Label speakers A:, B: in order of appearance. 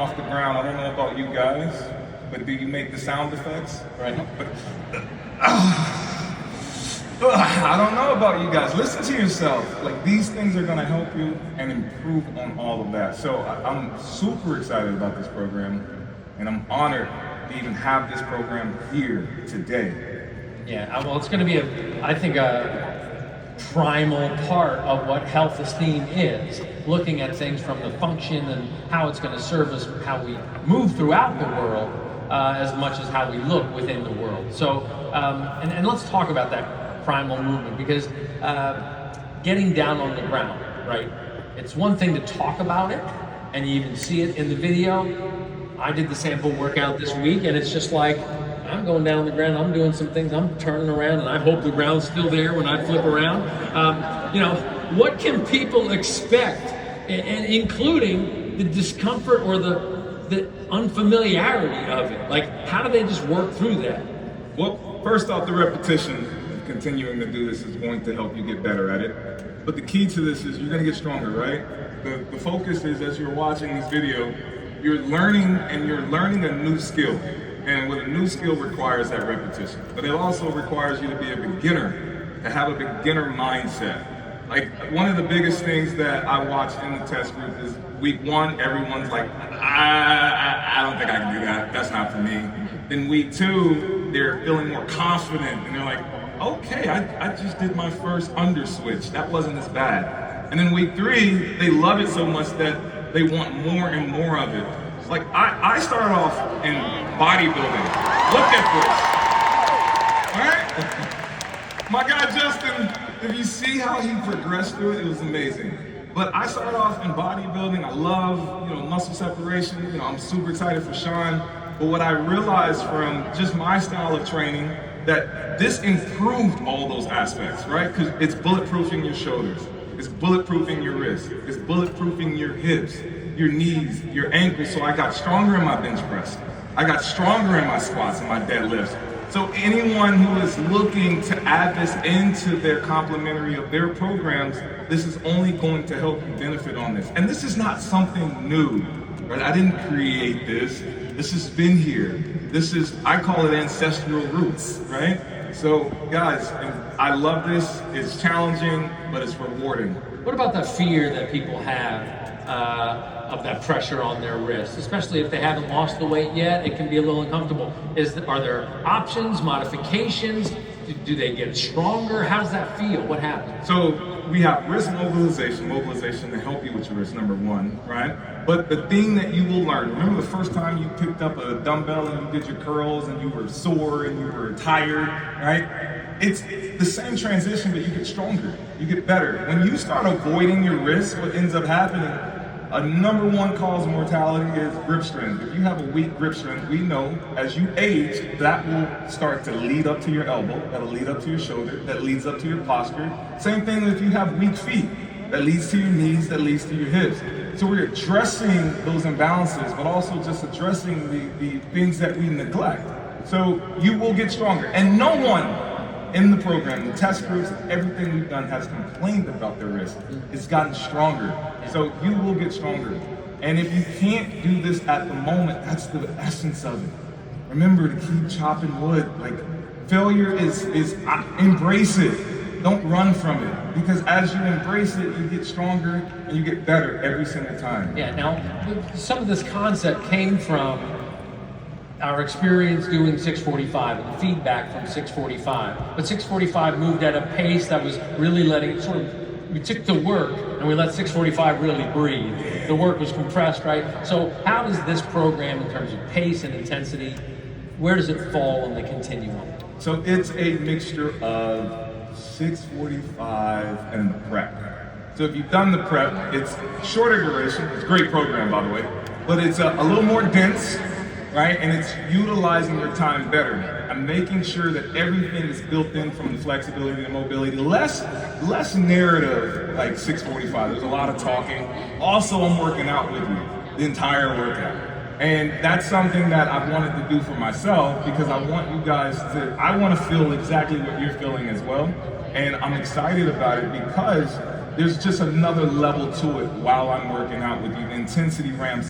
A: off the ground. I don't know about you guys, but do you make the sound effects?
B: Right.
A: But, I don't know about you guys. Listen to yourself. Like, these things are gonna help you and improve on all of that. So I'm super excited about this program, and I'm honored to even have this program here today.
B: Yeah, well, it's going to be, I think, a primal part of what health esteem is, looking at things from the function and how it's going to serve us, how we move throughout the world, as much as how we look within the world. So, and let's talk about that primal movement, because getting down on the ground, right? It's one thing to talk about it, and you even see it in the video. I did the sample workout this week, and it's just like, I'm going down on the ground, I'm doing some things, I'm turning around, and I hope the ground's still there when I flip around. What can people expect, and including the discomfort or the unfamiliarity of it? Like, how do they just work through that?
A: Well, first off, the repetition, continuing to do this is going to help you get better at it. But the key to this is you're going to get stronger, right? The focus is, as you're watching this video, you're learning a new skill. And what a new skill requires that repetition. But it also requires you to be a beginner, to have a beginner mindset. Like, one of the biggest things that I watch in the test group is week one, everyone's like, I don't think I can do that. That's not for me. Then week two, they're feeling more confident and they're like, okay, I just did my first under switch. That wasn't as bad. And then week three, they love it so much that they want more and more of it. Like, I started off in bodybuilding. Look at this, all right? My guy Justin, if you see how he progressed through it, it was amazing. But I started off in bodybuilding. I love, muscle separation. I'm super excited for Sean. But what I realized from just my style of training, that this improved all those aspects, right? Because it's bulletproofing your shoulders. It's bulletproofing your wrists. It's bulletproofing your hips, your knees, your ankles. So I got stronger in my bench press. I got stronger in my squats and my deadlifts. So anyone who is looking to add this into their complementary of their programs, this is only going to help you benefit on this. And this is not something new, right? I didn't create this. This has been here. I call it ancestral roots, right? So guys, I love this. It's challenging, but it's rewarding.
B: What about the fear that people have of that pressure on their wrists, especially if they haven't lost the weight yet? It can be a little uncomfortable. Are there options, modifications? Do they get stronger? How does that feel? What happens?
A: So we have wrist mobilization to help you with your wrist, number one, right? But the thing that you will learn, remember the first time you picked up a dumbbell and you did your curls and you were sore and you were tired, right? It's the same transition, but you get stronger, you get better. When you start avoiding your wrist, what ends up happening, a number one cause of mortality is grip strength. If you have a weak grip strength, we know as you age, that will start to lead up to your elbow, that'll lead up to your shoulder, that leads up to your posture. Same thing if you have weak feet, that leads to your knees, that leads to your hips. So we're addressing those imbalances, but also just addressing the things that we neglect. So you will get stronger. And no one in the program, the test groups, everything we've done has complained about their wrist. It's gotten stronger. So you will get stronger. And if you can't do this at the moment, that's the essence of it. Remember to keep chopping wood. Like, failure is embrace it. Don't run from it. Because as you embrace it, you get stronger and you get better every single time.
B: Yeah, now, some of this concept came from our experience doing 645 and the feedback from 645. But 645 moved at a pace that was really we took the work and we let 645 really breathe. The work was compressed, right? So how does this program, in terms of pace and intensity, where does it fall in the continuum?
A: So it's a mixture of 645 and the prep. So if you've done the prep, it's shorter duration. It's a great program, by the way, but it's a little more dense, right? And it's utilizing your time better. I'm making sure that everything is built in, from the flexibility and mobility. Less narrative like 645. There's a lot of talking. Also, I'm working out with you the entire workout. And that's something that I've wanted to do for myself, because I want you guys I want to feel exactly what you're feeling as well. And I'm excited about it because there's just another level to it while I'm working out with you. The intensity ramps